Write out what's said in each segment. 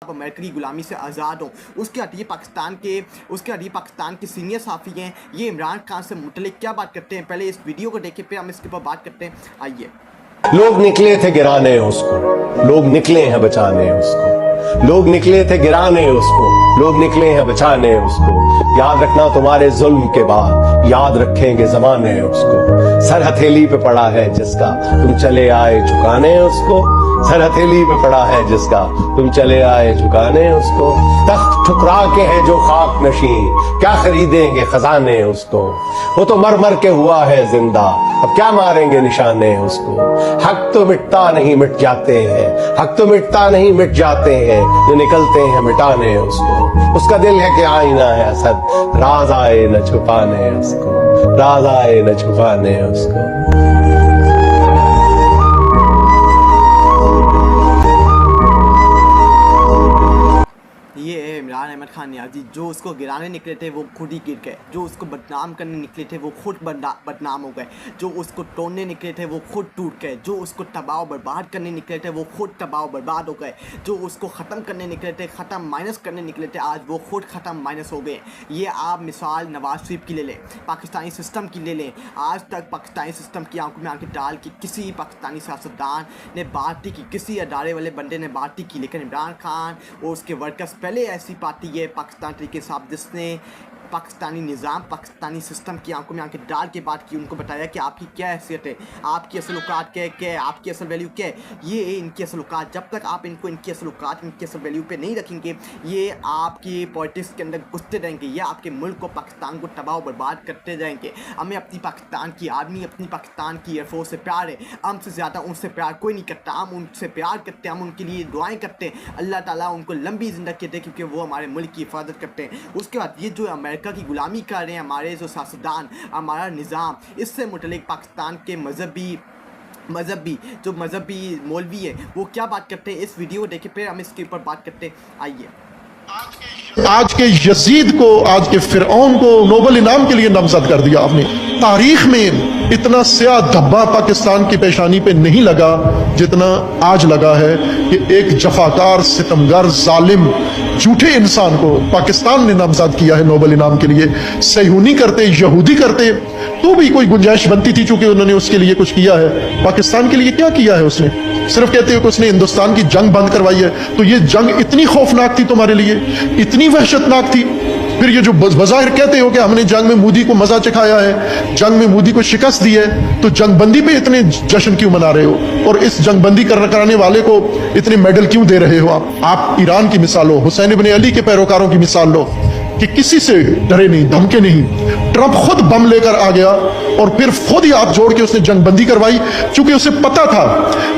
आप अमेरिका की गुलामी से आज़ाद हो। उसके बाद ये पाकिस्तान के सीनियर साफ़ी हैं, ये इमरान खान से मुतल्लिक़ क्या बात करते हैं। पहले इस वीडियो को देखें, फिर हम इसके ऊपर बात करते हैं। आइए। लोग निकले थे गिराने उसको, लोग निकले हैं बचाने उसको, लोग निकले थे गिराने उसको, लोग निकले हैं बचाने उसको। याद रखना तुम्हारे जुल्म के बाद याद रखेंगे जमाने उसको। सर हथेली पे पड़ा है जिसका तुम चले आए झुकाने उसको, सर हथेली पे पड़ा है जिसका तुम चले आए झुकाने उसको। तख्त ठुकरा के है जो खाक नशीं, क्या खरीदेंगे खजाने उसको। वो तो मर मर के हुआ है जिंदा, अब क्या मारेंगे निशाने उसको। हक तो मिटता नहीं मिट जाते हैं, हक तो मिटता नहीं मिट जाते हैं, जो निकलते हैं मिटाने उसको। उसका दिल है कि आईना है असद, राज आए न छुपाने उसको, राज आए न छुपाने उसको। ये है इमरान अहमद खान नियाज़ी, जो उसको गिराने निकले थे वो खुद ही गिर गए, जो उसको बदनाम करने निकले थे वो खुद बदनाम हो गए, जो उसको तोड़ने निकले थे वो खुद टूट गए, जो उसको तबाह बर्बाद करने निकले थे वो खुद तबाह बर्बाद हो गए, जो उसको ख़त्म करने निकले थे, ख़त्म माइनस करने निकले थे, आज वो खुद ख़त्म माइनस हो गए। ये आप मिसाल नवाज शरीफ की ले लें, पाकिस्तानी सिस्टम की ले लें। आज तक पाकिस्तानी सिस्टम की आंखों में आंखें डाल के किसी पाकिस्तानी सियासतदान ने बात नहीं की, किसी अदारे वाले बंदे ने बात नहीं की, लेकिन इमरान खान और उसके वर्कर्स पहले ऐसी पार्टी है पाकिस्तान तरीके साहब, जिसने पाकिस्तानी निज़ाम, पाकिस्तानी सिस्टम की आंखों में आंखें डाल के बात की, उनको बताया कि आपकी क्या हैसियत है, आपकी असल औकात क्या है, आपकी असल वैल्यू क्या है। ये है इनकी असल औकात। जब तक आप इनको इनकी असल औकात, इनकी असल वैल्यू पे नहीं रखेंगे, ये आपकी पॉलिटिक्स के अंदर घुसते रहेंगे, ये आपके मुल्क को, पाकिस्तान को तबाह बर्बाद करते जाएंगे। हमें अपनी पाकिस्तान की आर्मी, अपनी पाकिस्तान की एयरफोर्स से प्यार है, हमसे ज़्यादा उनसे प्यार कोई नहीं करता। हम उनसे प्यार करते हैं, हम उनके लिए दुआएँ करते हैं, अल्लाह ताला उनको लंबी ज़िंदगी दे, क्योंकि वो हमारे मुल्क की हिफाजत करते हैं। उसके बाद ये जो अमेरिका की गुलामी कर रहे हैं हमारे जो सियासतदान, हमारा निज़ाम, इससे मुतल्लिक़ पाकिस्तान के मजहबी मौलवी है, वो क्या बात करते हैं, इस वीडियो को देखें, फिर हम इसके ऊपर बात करते हैं। आइए। आज के यजीद को, आज के फिरौन को नोबल इनाम के लिए नामजद कर दिया आपने। तारीख में इतना स्याह धब्बा पाकिस्तान की पेशानी पे नहीं लगा जितना आज लगा है कि एक जफाकार, सितमगर, जालिम, झूठे इंसान को पाकिस्तान ने नामजद किया है नोबल इनाम के लिए। सैहूनी करते, यहूदी करते तो भी कोई गुंजाइश बनती थी, चूंकि उन्होंने उसके लिए कुछ किया है। पाकिस्तान के लिए क्या किया है उसने? सिर्फ कहते हो कि उसने हिंदुस्तान की जंग बंद करवाई है। तो ये जंग इतनी खौफनाक थी तुम्हारे लिए, इतनी वहशतनाक थी। फिर ये जो बज़ाहिर कहते हो कि हमने जंग में मोदी को मजा चखाया है, जंग में मोदी को शिकस्त दी है, तो जंग बंदी पे इतने जश्न क्यों मना रहे हो? और इस जंग बंदी कराने वाले को इतने मेडल क्यों दे रहे हो? आप ईरान की मिसाल लो, हुसैन इब्न अली के पैरोकारों की मिसाल लो कि किसी से डरे नहीं, धमके नहीं। ट्रंप खुद बम लेकर आ गया और फिर खुद ही हाथ जोड़ के उसने जंग बंदी करवाई, क्योंकि उसे पता था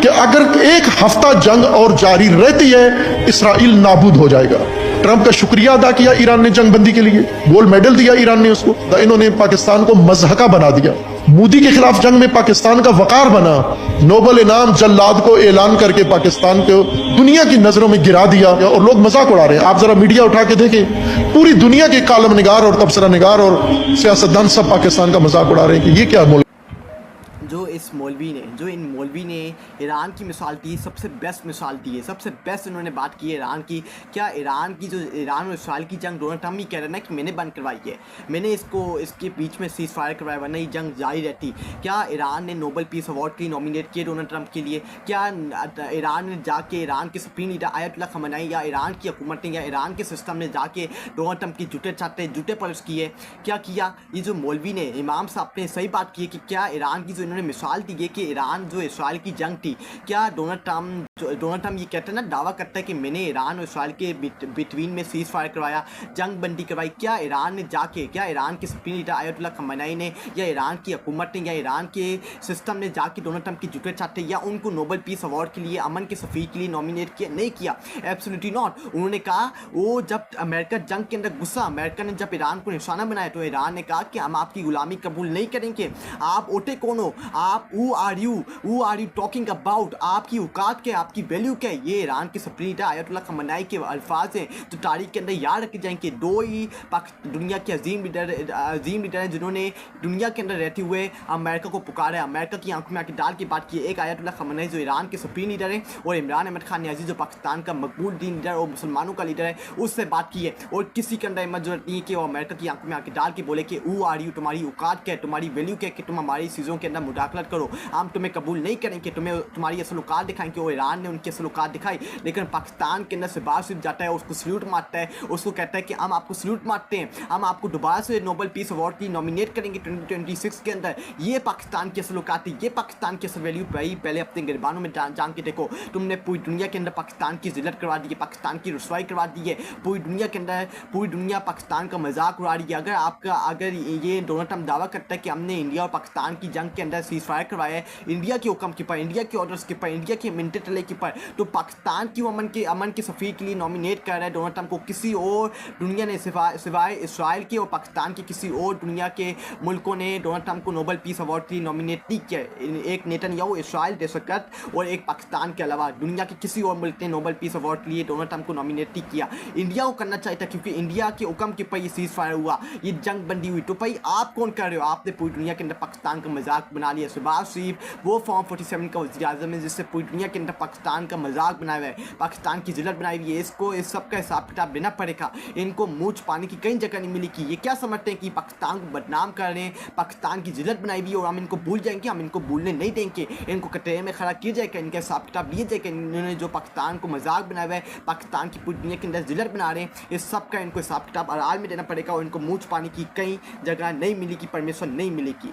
कि अगर एक हफ्ता जंग और जारी रहती है, इसराइल नाबूद हो जाएगा। ट्रंप का शुक्रिया अदा किया ईरान ने जंग बंदी के लिए, गोल्ड मेडल दिया ईरान ने उसको। इन्होंने पाकिस्तान को मजहका बना दिया। मोदी के खिलाफ जंग में पाकिस्तान का वकार बना, नोबल इनाम जल्लाद को ऐलान करके पाकिस्तान को दुनिया की नजरों में गिरा दिया, और लोग मजाक उड़ा रहे हैं। आप जरा मीडिया उठा के देखें, पूरी दुनिया के कालम निगार और तबसरा निगार और सियासतदान सब पाकिस्तान का मजाक उड़ा रहे हैं कि ये क्या मुल्क। जो इन मौलवी ने ईरान की मिसाल दी, सबसे बेस्ट मिसाल दी है, सबसे बेस्ट इन्होंने बात की है ईरान की। क्या ईरान और इसराइल की जंग डोनाल्ड ट्रंप ही कह रहे हैं ना कि मैंने बंद करवाई है, मैंने इसके बीच में सीज फायर करवाया, वरना ये जंग जारी रहती। क्या ईरान ने नोबल पीस अवार्ड के लिए नॉमिनेट किए डोनाल्ड ट्रंप के लिए? क्या ईरान ने जाके ईरान के सुप्रीम लीडर आयतुल्ला खमेनी या ईरान की हुकूमत ने या ईरान के सिस्टम ने जाके डोनाल्ड ट्रंप की जूते पलट किए? क्या किया? ये जो मौलवी ने, इमाम साहब ने सही बात की है कि क्या ईरान की जो इन्होंने मिसाल दी है कि ईरान जो इसराइल की जंग थी, क्या डोनाल्ड ट्रंप ये कहते हैं ना, दावा करता है कि मैंने ईरान और इसराइल के बिटवीन में सीज फायर करवाया, जंग बंदी करवाई? क्या ईरान ने जाके, क्या ईरान के सुप्रीम लीडर आयतुल्ला खमेनी ने या ईरान की हुकूमत ने या ईरान के सिस्टम ने जाके डोनाल्ड ट्रंप की जूते चाटे या उनको नोबल पीस अवार्ड के लिए, अमन के सफ़ीर के लिए नॉमिनेट किया? नहीं किया, एब्सोल्युटली नॉट। उन्होंने कहा, वो जब अमेरिका जंग के अंदर गुस्सा, अमेरिका ने जब ईरान को निशाना बनाया, तो ईरान ने कहा कि हम आपकी गुलामी कबूल नहीं करेंगे। आप ओटे कौन हो? आप who are you talking about? आपकी औकात क्या? आपकी वैल्यू क्या है। ये ईरान के सुप्रीम लीडर आयतुल्लाह खamenei के अल्फाज हैं जो तारीख के अंदर याद रखे जाएंगे। दो ही दुनिया के अजीम लीडर हैं जिन्होंने दुनिया के अंदर रहते हुए अमेरिका को पुकारा है, अमेरिका की आंखों में आके डाल की बात की है। एक आयतुल्लाह खamenei जो ईरान के सुप्रीम लीडर है, और इमरान अहमद खान न्याजी जो पाकिस्तान का मकबूल दीन लीडर और मुसलमानों का लीडर है, उससे बात की है। और किसी के अंदर हिम्मत जरूरत नहीं है कि वो अमेरिका की आंखों में आके डाल के बोले कि हू आर यू, तुम्हारी औकात क्या है, तुम्हारी वैल्यू क्या है कि तुम हमारी चीज़ों के अंदर मुदाखलत करो। हम तुम्हें कबूल नहीं करेंगे, तुम्हें तुम्हारी असल औकात दिखाएंगे। वो ईरान ने उनकी असल औकात दिखाई, लेकिन पाकिस्तान के अंदर से बाहर सिर्फ जाता है, उसको सल्यूट मारता है, उसको कहता है कि हम आपको सल्यूट मारते हैं, हम आपको दोबारा से नोबेल पीस अवार्ड की नॉमिनेट करेंगे 2026 के अंदर। ये पाकिस्तान की असल औकात है, ये पाकिस्तान की असल वैल्यू भाई। पहले अपने गिरबानों में जान के देखो, तुमने पूरी दुनिया के अंदर पाकिस्तान की जिल्लत करवा दी है, पाकिस्तान की रुसवाई करवा दी है। पूरी दुनिया के अंदर पूरी दुनिया पाकिस्तान का मजाक उड़ा रही है। अगर ये डोनाल्ड ट्रंप दावा करता है कि हमने इंडिया और पाकिस्तान की जंग के अंदर सीज फायर करवाया है इंडिया के हुक्म के पर, इंडिया के ऑर्डर्स के पर, इंडिया के मिनटे टले के पर, तो पाकिस्तान की अमन के सफ़ीर के लिए नॉमिनेट कर रहा है डोनाल्ड ट्रंप को। किसी और दुनिया ने सिवाय इसराइल के और पाकिस्तान के किसी और दुनिया के मुल्कों ने डोनाल्ड ट्रंप को नोबेल पीस अवार्ड के लिए नॉमिनेट नहीं किया। एक नेतन्याहू, इसराइल, दहशतगर्द और एक पाकिस्तान के अलावा दुनिया के किसी और मुल्क ने नोबेल पीस अवार्ड के लिए डोनाल्ड ट्रंप को नॉमिनेट नहीं किया। इंडिया को करना चाहिए था, क्योंकि इंडिया के हुक्म के पर ये सीज फायर हुआ, ये जंग बंदी हुई। तो भाई आप कौन कर रहे हो? आपने पूरी दुनिया के अंदर पाकिस्तान का मजाक बना लिया। शहबाज शरीफ वो फॉर्म 47 का वज़ीर आज़म है जिससे पूरी दुनिया के अंदर पाकिस्तान का मजाक बनाया हुआ है, पाकिस्तान की जिल्लत बनाई हुई है। इसको इस सब का हिसाब किताब देना पड़ेगा। इनको मुँह छुपाने की कई जगह नहीं मिली कि ये क्या समझते हैं कि पाकिस्तान को बदनाम कर रहे हैं, पाकिस्तान की जिल्लत बनाई हुई है और हम इनको भूल जाएंगे, हम इनको भूलने नहीं देंगे। इनको कटरे में खड़ा किया जाएगा, इनका हिसाब किताब लिए जाएगा। इन्होंने जो पाकिस्तान को मजाक बनाया हुआ है, पाकिस्तान की पूरी दुनिया के अंदर जिल्लत बना रहे हैं, इस सब का इनको हिसाब किताब हलाल में देना पड़ेगा। और इनको मुँह छुपाने की कई जगह नहीं मिलेगी, परमिशन नहीं मिलेगी।